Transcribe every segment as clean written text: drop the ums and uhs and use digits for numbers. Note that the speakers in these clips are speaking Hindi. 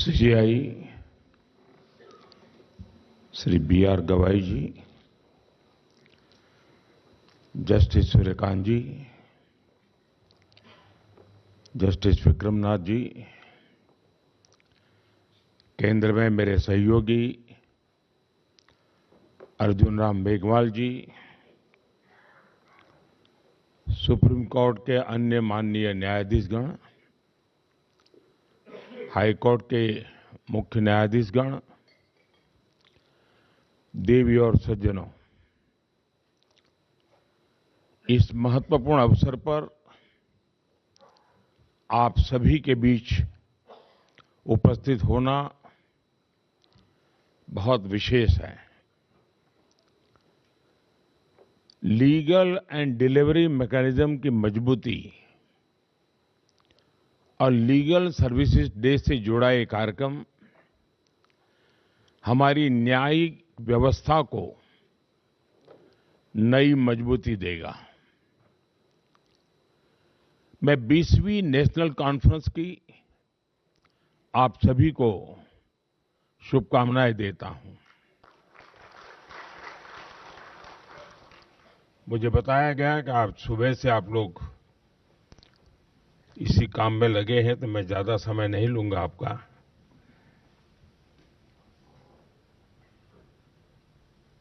CGI Shri B R. Gavai ji, justice Suryakant ji, justice Vikramnath ji, केंद्र में मेरे सहयोगी अर्जुन राम मेघवाल जी, सुप्रीम कोर्ट के अन्य माननीय न्यायाधीशगण, हाई कोर्ट के मुख्य न्यायाधीशगण, देवी और सज्जनों, इस महत्वपूर्ण अवसर पर आप सभी के बीच उपस्थित होना बहुत विशेष है। लीगल एंड डिलीवरी मैकेनिज्म की मजबूती और लीगल सर्विसेज डे से जुड़ा ये कार्यक्रम हमारी न्यायिक व्यवस्था को नई मजबूती देगा। मैं 20वीं नेशनल कॉन्फ्रेंस की आप सभी को शुभकामनाएं देता हूं। मुझे बताया गया कि आज सुबह से आप लोग इसी काम में लगे हैं, तो मैं ज्यादा समय नहीं लूंगा आपका।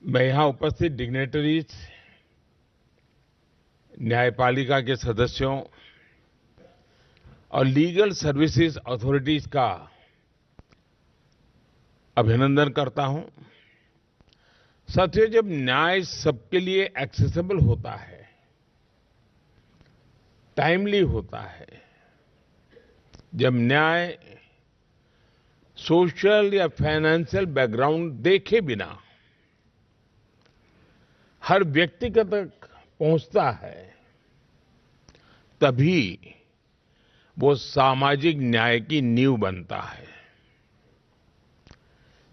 मैं यहां उपस्थित डिग्नेटरीज, न्यायपालिका के सदस्यों और लीगल सर्विसेज अथॉरिटीज का अभिनंदन करता हूं। साथियों, जब न्याय सबके लिए एक्सेसिबल होता है, टाइमली होता है, जब न्याय सोशल या फाइनेंशियल बैकग्राउंड देखे बिना हर व्यक्ति तक पहुंचता है, तभी वो सामाजिक न्याय की नींव बनता है।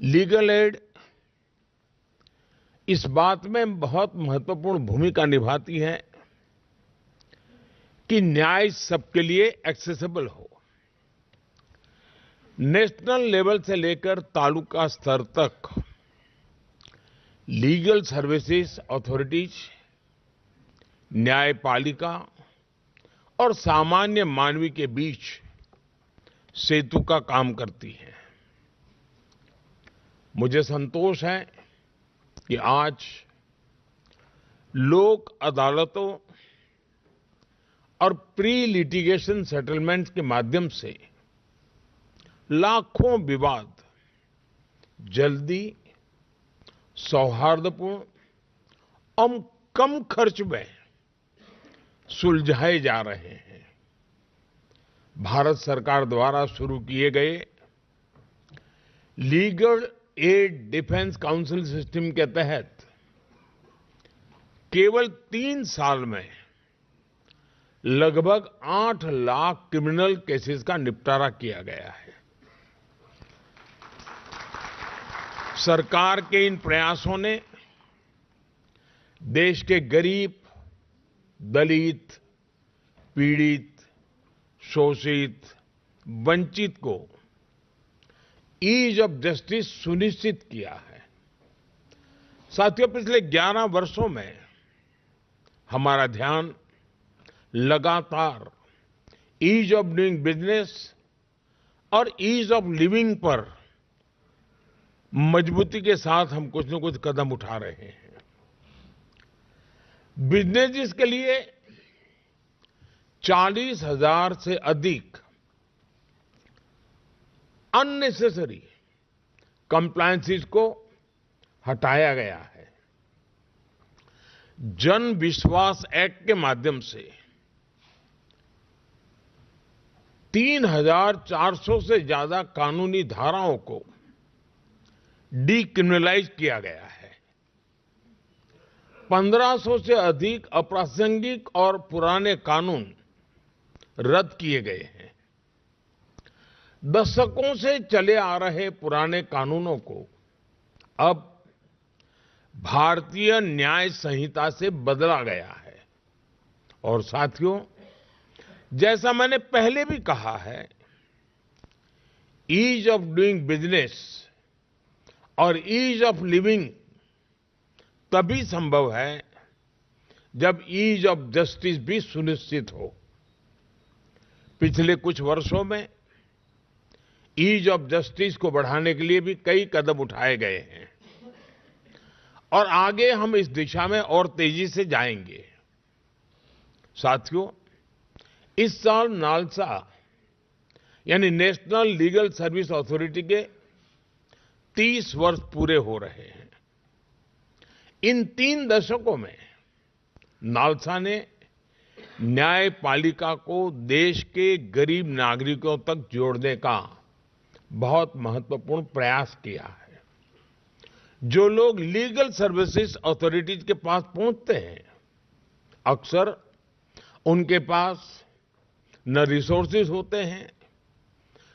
लीगल एड इस बात में बहुत महत्वपूर्ण भूमिका निभाती है कि न्याय सबके लिए एक्सेसिबल हो। नेशनल लेवल से लेकर तालुका स्तर तक लीगल सर्विसेज अथॉरिटीज, न्यायपालिका और सामान्य मानवी के बीच सेतु का काम करती है। मुझे संतोष है कि आज लोक अदालतों और प्री लिटिगेशन सेटलमेंट्स के माध्यम से लाखों विवाद जल्दी, सौहार्दपूर्ण और कम खर्च में सुलझाए जा रहे हैं। भारत सरकार द्वारा शुरू किए गए legal aid defence council system के तहत केवल 3 साल में लगभग 8 लाख क्रिमिनल केसेस का निपटारा किया गया है। सरकार के इन प्रयासों ने देश के गरीब, दलित, पीड़ित, शोषित, वंचित को ईज ऑफ जस्टिस सुनिश्चित किया है। साथियों, पिछले 11 वर्षों में हमारा ध्यान लगातार ईज ऑफ डूइंग बिजनेस और ईज ऑफ लिविंग पर मजबूती के साथ हम कुछ न कुछ कदम उठा रहे हैं। बिजनेस के लिए 40,000 से अधिक अननेसेसरी कंप्लायंसेस को हटाया गया है। जन विश्वास एक्ट के माध्यम से 3,400 से ज्यादा कानूनी धाराओं को डीक्रिमिनलाइज किया गया है। 1500 से अधिक अप्रासंगिक और पुराने कानून रद्द किए गए हैं। दशकों से चले आ रहे पुराने कानूनों को अब भारतीय न्याय संहिता से बदला गया है। और साथियों, जैसा मैंने पहले भी कहा है, ईज ऑफ डूइंग बिजनेस और ईज ऑफ लिविंग तभी संभव है जब ईज ऑफ जस्टिस भी सुनिश्चित हो। पिछले कुछ वर्षों में ईज ऑफ जस्टिस को बढ़ाने के लिए भी कई कदम उठाए गए हैं और आगे हम इस दिशा में और तेजी से जाएंगे। साथियों, इस साल नालसा यानी नेशनल लीगल सर्विस अथॉरिटी के 30 वर्ष पूरे हो रहे हैं। इन 3 दशकों में नालसा ने न्यायपालिका को देश के गरीब नागरिकों तक जोड़ने का बहुत महत्वपूर्ण प्रयास किया है। जो लोग लीगल सर्विसेज अथॉरिटीज के पास पहुंचते हैं, अक्सर उनके पास न रिसोर्सेज होते हैं,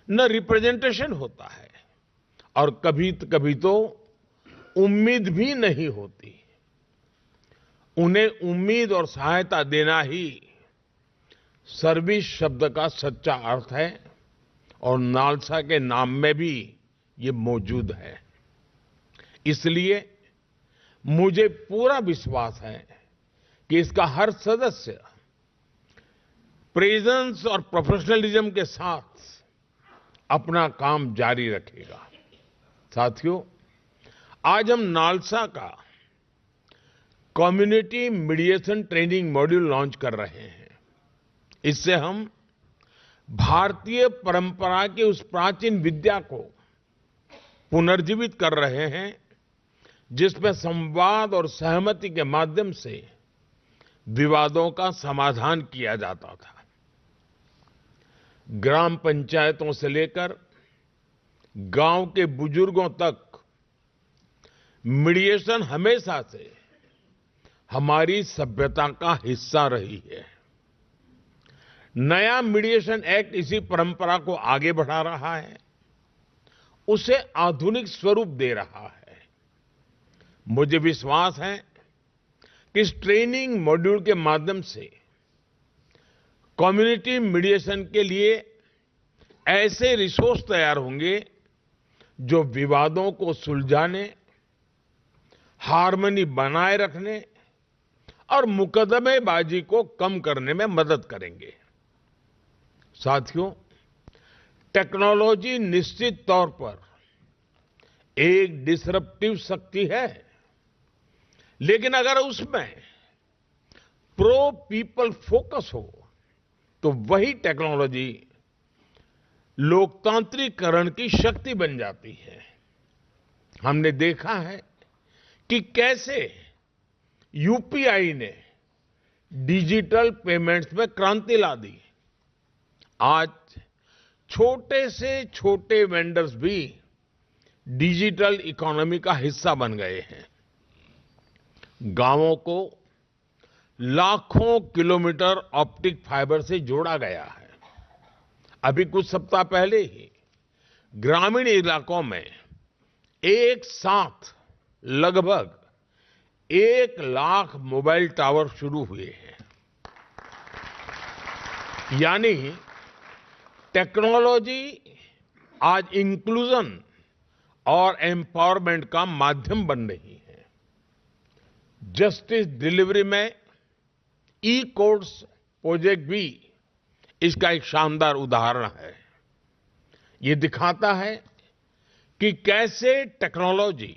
न रिप्रेजेंटेशन होता है और कभी तो उम्मीद भी नहीं होती। उन्हें उम्मीद और सहायता देना ही सर्विस शब्द का सच्चा अर्थ है और नालसा के नाम में भी ये मौजूद है। इसलिए मुझे पूरा विश्वास है कि इसका हर सदस्य प्रेजेंस और प्रोफेशनलिज्म के साथ अपना काम जारी रखेगा। साथियों, आज हम नालसा का community mediation training module launch कर रहे हैं। इससे हम भारतीय परंपरा की उस प्राचीन विद्या को पुनर्जीवित कर रहे हैं जिसमें संवाद और सहमति के माध्यम से विवादों का समाधान किया जाता था। ग्राम पंचायतों से लेकर गांव के बुजुर्गों तक मीडिएशन हमेशा से हमारी सभ्यता का हिस्सा रही है। नया मीडिएशन एक्ट इसी परंपरा को आगे बढ़ा रहा है, उसे आधुनिक स्वरूप दे रहा है। मुझे विश्वास है कि इस ट्रेनिंग मॉड्यूल के माध्यम से कम्युनिटी मीडिएशन के लिए ऐसे रिसोर्स तैयार होंगे जो विवादों को सुलझाने, हार्मनी बनाए रखने और मुकदमेबाजी को कम करने में मदद करेंगे। साथियों, टेक्नोलॉजी निश्चित तौर पर एक डिसरप्टिव शक्ति है, लेकिन अगर उसमें प्रो पीपल फोकस हो तो वही टेक्नोलॉजी लोकतांत्रिकरण की शक्ति बन जाती है। हमने देखा है कि कैसे यूपीआई ने डिजिटल पेमेंट्स में क्रांति ला दी। आज छोटे से छोटे वेंडर्स भी डिजिटल इकोनॉमी का हिस्सा बन गए हैं। गांवों को लाखों किलोमीटर ऑप्टिक फाइबर से जोड़ा गया है। अभी कुछ सप्ताह पहले ही ग्रामीण इलाकों में एक साथ लगभग 1 लाख मोबाइल टावर शुरू हुए हैं। यानी टेक्नोलॉजी आज इंक्लूजन और एम्पावरमेंट का माध्यम बन रही है। जस्टिस डिलीवरी में ई कोर्ट्स प्रोजेक्ट भी इसका एक शानदार उदाहरण है। ये दिखाता है कि कैसे टेक्नोलॉजी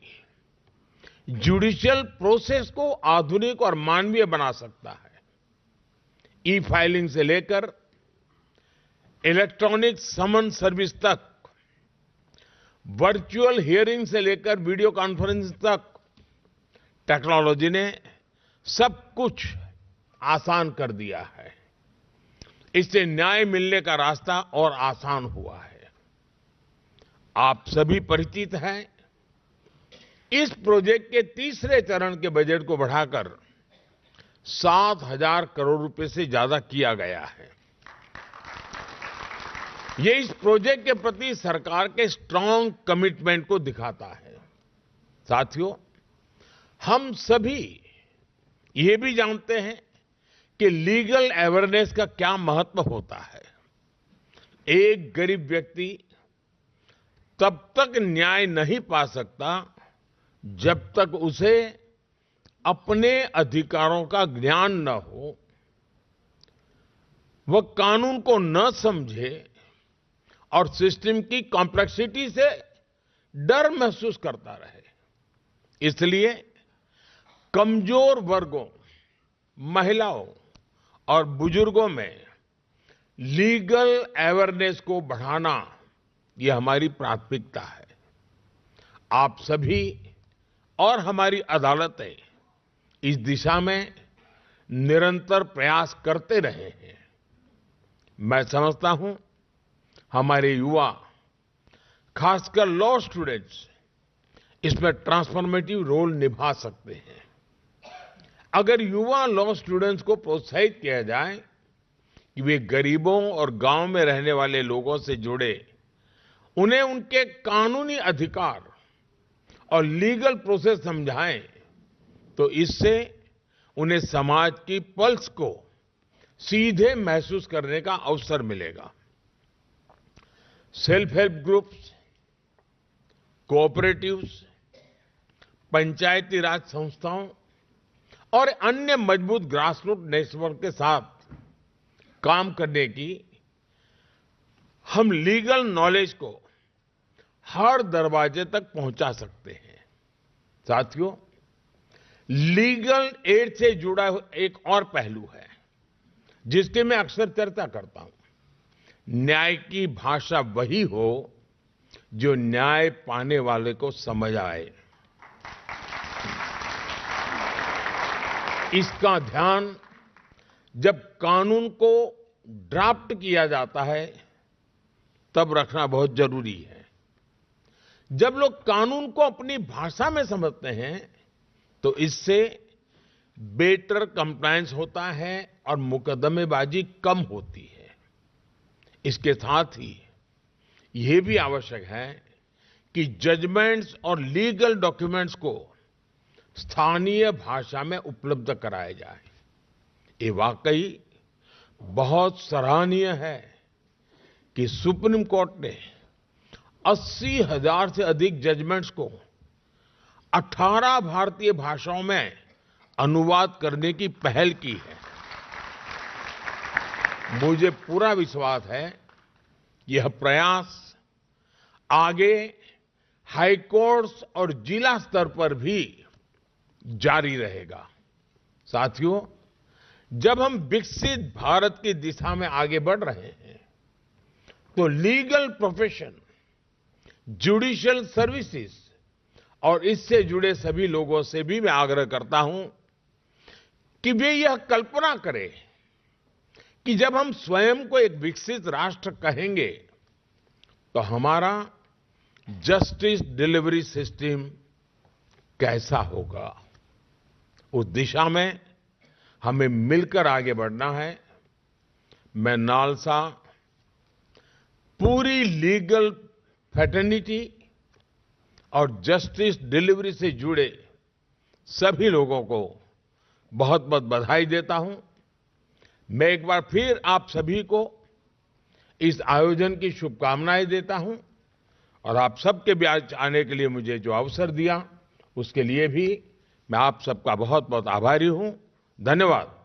जुडिशियल प्रोसेस को आधुनिक और मानवीय बना सकता है। ई फाइलिंग से लेकर इलेक्ट्रॉनिक समन सर्विस तक, वर्चुअल हियरिंग से लेकर वीडियो कॉन्फ्रेंस तक, टेक्नोलॉजी ने सब कुछ आसान कर दिया है। इससे न्याय मिलने का रास्ता और आसान हुआ है। आप सभी परिचित हैं, इस प्रोजेक्ट के तीसरे चरण के बजट को बढ़ाकर 7,000 करोड़ रुपए से ज्यादा किया गया है। ये इस प्रोजेक्ट के प्रति सरकार के स्ट्रांग कमिटमेंट को दिखाता है। साथियों, हम सभी ये भी जानते हैं कि लीगल अवेयरनेस का क्या महत्व होता है। एक गरीब व्यक्ति तब तक न्याय नहीं पा सकता जब तक उसे अपने अधिकारों का ज्ञान न हो, वह कानून को न समझे और सिस्टम की कॉम्प्लेक्सिटी से डर महसूस करता रहे। इसलिए कमजोर वर्गों, महिलाओं और बुजुर्गों में लीगल अवेयरनेस को बढ़ाना यह हमारी प्राथमिकता है। आप सभी और हमारी अदालतें इस दिशा में निरंतर प्रयास करते रहे हैं। मैं समझता हूं हमारे युवा, खासकर लॉ स्टूडेंट्स, इसमें ट्रांसफॉर्मेटिव रोल निभा सकते हैं। अगर युवा लॉ स्टूडेंट्स को प्रोत्साहित किया जाए कि वे गरीबों और गांव में रहने वाले लोगों से जुड़े, उन्हें उनके कानूनी अधिकार और लीगल प्रोसेस समझाएं, तो इससे उन्हें समाज की पल्स को सीधे महसूस करने का अवसर मिलेगा। सेल्फ हेल्प ग्रुप्स, कोऑपरेटिव्स, पंचायती राज संस्थाओं और अन्य मजबूत ग्रासरूट नेटवर्क के साथ काम करने की हम लीगल नॉलेज को हर दरवाजे तक पहुंचा सकते हैं। साथियों, लीगल एड से जुड़ा एक और पहलू है जिसकी मैं अक्सर चर्चा करता हूं। न्याय की भाषा वही हो जो न्याय पाने वाले को समझ आए। इसका ध्यान जब कानून को ड्राफ्ट किया जाता है तब रखना बहुत जरूरी है। जब लोग कानून को अपनी भाषा में समझते हैं तो इससे बेटर कंप्लायंस होता है और मुकदमेबाजी कम होती है। इसके साथ ही यह भी आवश्यक है कि जजमेंट्स और लीगल डॉक्यूमेंट्स को स्थानीय भाषा में उपलब्ध कराया जाए। ये वाकई बहुत सराहनीय है कि सुप्रीम कोर्ट ने 80,000 से अधिक जजमेंट्स को 18 भारतीय भाषाओं में अनुवाद करने की पहल की है। मुझे पूरा विश्वास है यह प्रयास आगे हाई कोर्ट्स और जिला स्तर पर भी जारी रहेगा। साथियों, जब हम विकसित भारत की दिशा में आगे बढ़ रहे हैं तो लीगल प्रोफेशन, जुडिशियल सर्विसेज और इससे जुड़े सभी लोगों से भी मैं आग्रह करता हूं कि वे यह कल्पना करें कि जब हम स्वयं को एक विकसित राष्ट्र कहेंगे तो हमारा जस्टिस डिलीवरी सिस्टम कैसा होगा। उस दिशा में हमें मिलकर आगे बढ़ना है। मैं नालसा पूरी लीगल फ्रेटर्निटी और जस्टिस डिलीवरी से जुड़े सभी लोगों को बहुत बहुत बधाई देता हूं। मैं एक बार फिर आप सभी को इस आयोजन की शुभकामनाएं देता हूं और आप सबके बीच आने के लिए मुझे जो अवसर दिया उसके लिए भी मैं आप सबका बहुत बहुत आभारी हूं। धन्यवाद।